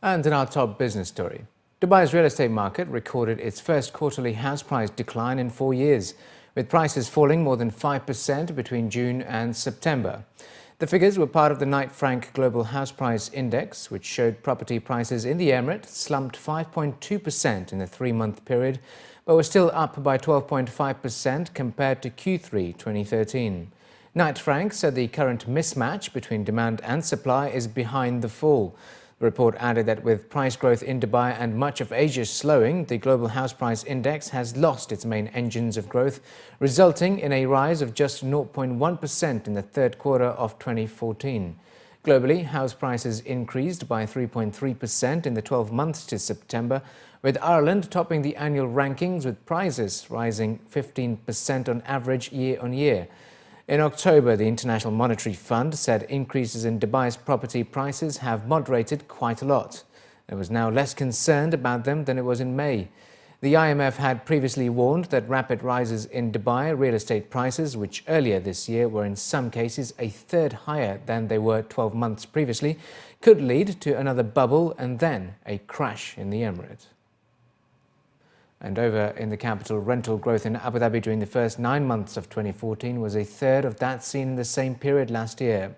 And in our top business story, Dubai's real estate market recorded its first quarterly house price decline in 4 years, with prices falling more than 5% between June and September. The figures were part of the Knight Frank Global House Price Index, which showed property prices in the Emirate slumped 5.2% in the 3-month period, but were still up by 12.5% compared to Q3 2013. Knight Frank said the current mismatch between demand and supply is behind the fall. The report added that with price growth in Dubai and much of Asia slowing, the Global House Price Index has lost its main engines of growth, resulting in a rise of just 0.1% in the third quarter of 2014. Globally, house prices increased by 3.3% in the 12 months to September, with Ireland topping the annual rankings with prices rising 15% on average year-on-year. In October, the International Monetary Fund said increases in Dubai's property prices have moderated quite a lot. It was now less concerned about them than it was in May. The IMF had previously warned that rapid rises in Dubai real estate prices, which earlier this year were in some cases a third higher than they were 12 months previously, could lead to another bubble and then a crash in the Emirate. And over in the capital, rental growth in Abu Dhabi during the first 9 months of 2014 was a third of that seen in the same period last year.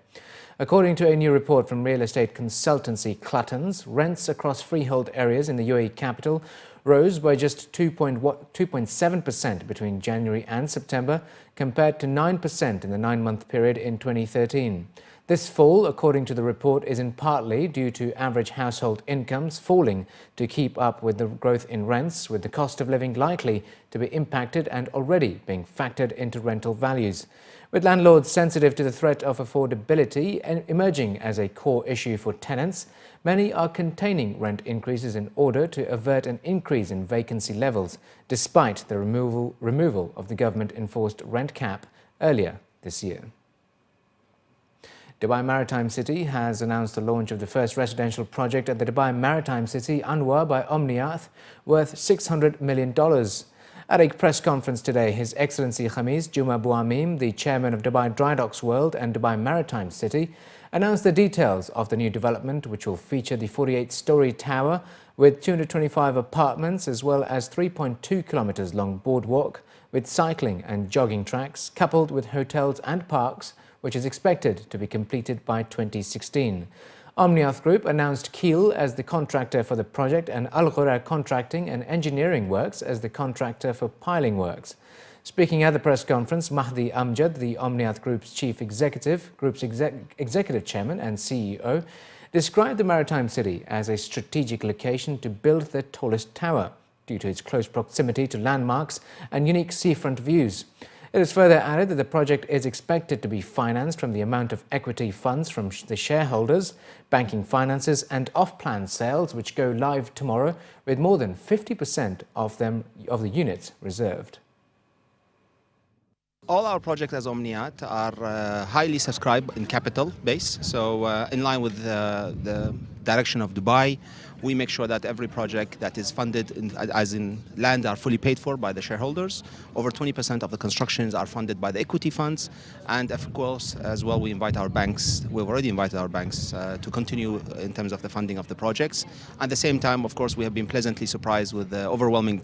According to a new report from real estate consultancy Cluttons, rents across freehold areas in the UAE capital rose by just 2.7% between January and September, compared to 9% in the 9-month period in 2013. This fall, according to the report, is in partly due to average household incomes falling to keep up with the growth in rents, with the cost of living likely to be impacted and already being factored into rental values. With landlords sensitive to the threat of affordability emerging as a core issue for tenants, many are containing rent increases in order to avert an increase in vacancy levels, despite the removal of the government-enforced rent cap earlier this year. Dubai Maritime City has announced the launch of the first residential project at the Dubai Maritime City, Anwar, by Omniath, worth $600 million. At a press conference today, His Excellency Khamis Juma Bouamim, the chairman of Dubai Dry Docks World and Dubai Maritime City, announced the details of the new development, which will feature the 48-story tower with 225 apartments as well as 3.2 kilometers long boardwalk with cycling and jogging tracks, coupled with hotels and parks, which is expected to be completed by 2016. Omniath Group announced Kiel as the contractor for the project and Al Ghura Contracting and Engineering Works as the contractor for piling works. Speaking at the press conference, Mahdi Amjad, the Omniath Group's chief executive, executive chairman and CEO, described the Maritime City as a strategic location to build the tallest tower due to its close proximity to landmarks and unique seafront views. It is further added that the project is expected to be financed from the amount of equity funds from the shareholders, banking finances and off-plan sales, which go live tomorrow, with more than 50% of the units reserved. All our projects as Omniath are highly subscribed in capital base, so in line with the direction of Dubai, we make sure that every project that is funded as in land are fully paid for by the shareholders. Over 20% of the constructions are funded by the equity funds, and of course as well we've already invited our banks to continue in terms of the funding of the projects. At the same time, of course, we have been pleasantly surprised with the overwhelming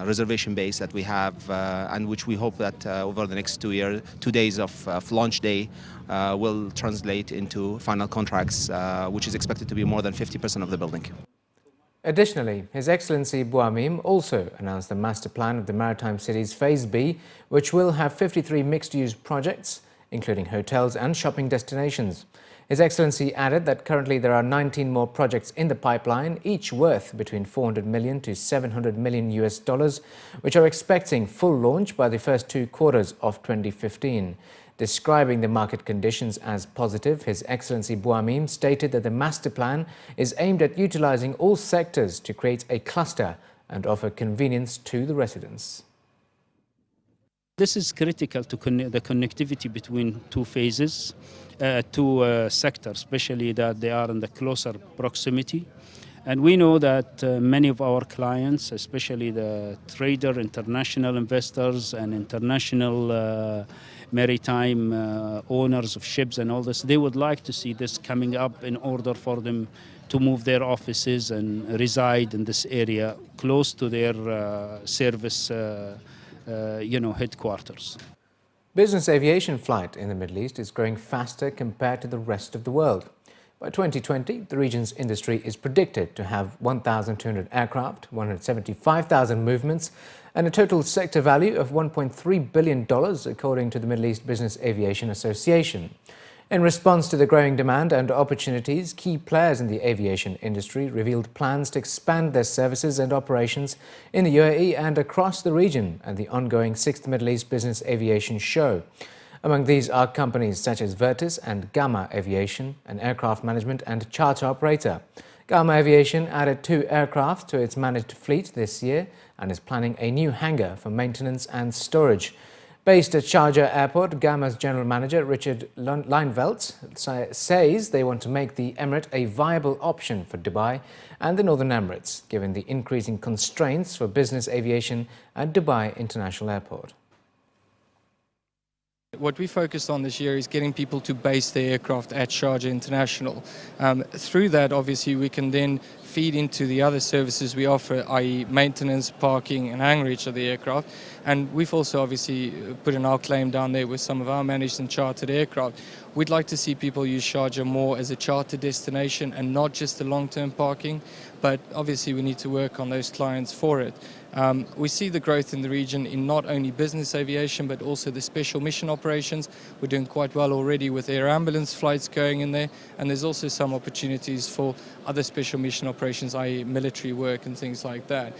reservation base that we have, and which we hope that over the next 2 days of launch day will translate into final contracts, which is expected to be more than 50% of the building. Additionally, His Excellency Bouamim also announced the master plan of the Maritime City's Phase B, which will have 53 mixed-use projects, including hotels and shopping destinations. His Excellency added that currently there are 19 more projects in the pipeline, each worth between $400 million to $700 million US, which are expecting full launch by the first 2 quarters of 2015. Describing the market conditions as positive, His Excellency Bouamim stated that the master plan is aimed at utilizing all sectors to create a cluster and offer convenience to the residents. This is critical to the connectivity between two phases, two sectors, especially that they are in the closer proximity. And we know that many of our clients, especially the trader, international investors and international maritime owners of ships and all this, they would like to see this coming up in order for them to move their offices and reside in this area close to their service headquarters. Business aviation flight in the Middle East is growing faster compared to the rest of the world. By 2020, the region's industry is predicted to have 1,200 aircraft, 175,000 movements, and a total sector value of $1.3 billion, according to the Middle East Business Aviation Association. In response to the growing demand and opportunities, key players in the aviation industry revealed plans to expand their services and operations in the UAE and across the region at the ongoing 6th Middle East Business Aviation Show. Among these are companies such as Vertis and Gamma Aviation, an aircraft management and charter operator. Gamma Aviation added 2 aircraft to its managed fleet this year and is planning a new hangar for maintenance and storage. Based at Sharjah Airport, Gamma's general manager Richard Leinveldt says they want to make the Emirate a viable option for Dubai and the Northern Emirates, given the increasing constraints for business aviation at Dubai International Airport. What we focused on this year is getting people to base their aircraft at Sharjah International. Through that, obviously, we can then feed into the other services we offer, i.e. maintenance, parking and hangarage of the aircraft. And we've also obviously put in our claim down there with some of our managed and chartered aircraft. We'd like to see people use Sharjah more as a charter destination and not just the long-term parking, but obviously we need to work on those clients for it. We see the growth in the region in not only business aviation but also the special mission operations. We're doing quite well already with air ambulance flights going in there, and there's also some opportunities for other special mission operations, i.e. military work and things like that.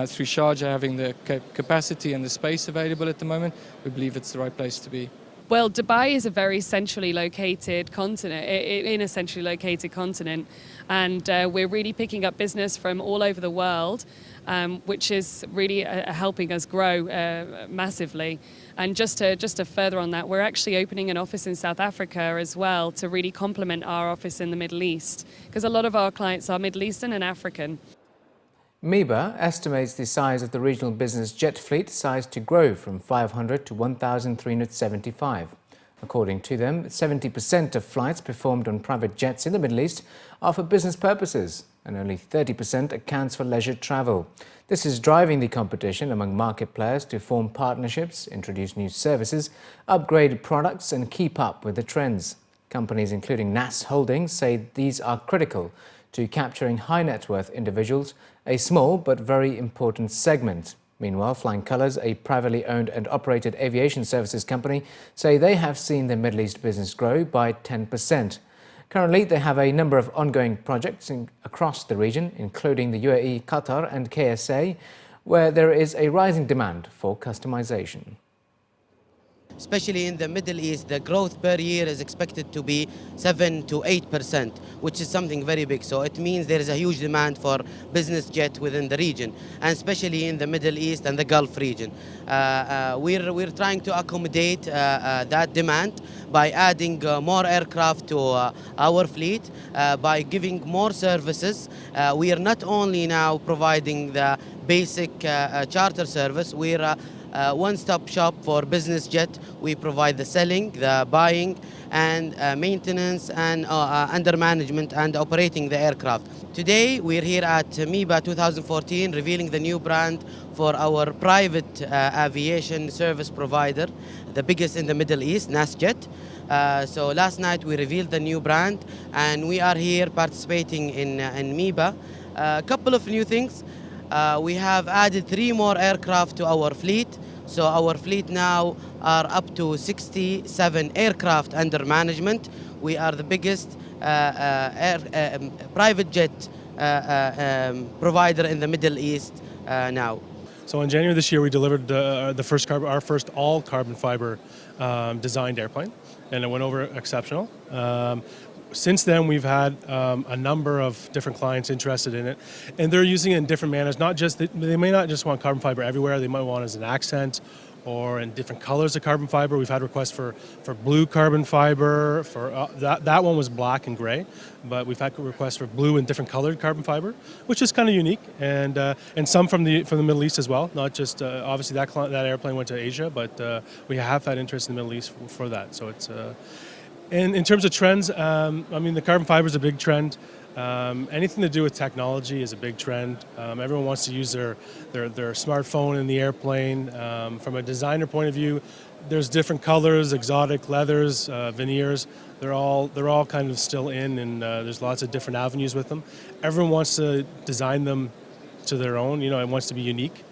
Through Sharjah having the capacity and the space available at the moment, we believe it's the right place to be. Well, Dubai is a very centrally located continent, and we're really picking up business from all over the world, which is really helping us grow massively. And just to further on that, we're actually opening an office in South Africa as well to really complement our office in the Middle East, because a lot of our clients are Middle Eastern and African. MEBA estimates the size of the regional business jet fleet size to grow from 500 to 1,375. According to them, 70% of flights performed on private jets in the Middle East are for business purposes, and only 30% accounts for leisure travel. This is driving the competition among market players to form partnerships, introduce new services, upgrade products and keep up with the trends. Companies including NAS Holdings say these are critical to capturing high net worth individuals, a small but very important segment. Meanwhile, Flying Colours, a privately owned and operated aviation services company, say they have seen their Middle East business grow by 10%. Currently, they have a number of ongoing projects across the region, including the UAE, Qatar and KSA, where there is a rising demand for customization. Especially in the Middle East, the growth per year is expected to be 7 to 8%, which is something very big. So it means there is a huge demand for business jet within the region, and especially in the Middle East and the Gulf region. We're trying to accommodate that demand by adding more aircraft to our fleet, by giving more services. We are not only now providing the basic charter service, we're one-stop shop for business jet. We provide the selling, the buying and maintenance and under management and operating the aircraft. Today we're here at MEBA 2014 revealing the new brand for our private aviation service provider, the biggest in the Middle East, NASJet. So last night we revealed the new brand and we are here participating in MEBA. A couple of new things. We have added 3 more aircraft to our fleet. So our fleet now are up to 67 aircraft under management. We are the biggest private jet provider in the Middle East now. So in January this year, we delivered our first all carbon fiber designed airplane, and it went over exceptional. Since then, we've had a number of different clients interested in it, and they're using it in different manners. They may not just want carbon fiber everywhere. They might want it as an accent or in different colors of carbon fiber. We've had requests for blue carbon fiber. For that one was black and gray, but we've had requests for blue and different colored carbon fiber, which is kind of unique, and some from the Middle East as well. Not just obviously that airplane went to Asia, but we have had interest in the Middle East for that. So it's. And in terms of trends, I mean, the carbon fiber is a big trend. Anything to do with technology is a big trend. Everyone wants to use their smartphone in the airplane. From a designer point of view, there's different colors, exotic leathers, veneers. They're all kind of still in, and there's lots of different avenues with them. Everyone wants to design them to their own. You know, it wants to be unique.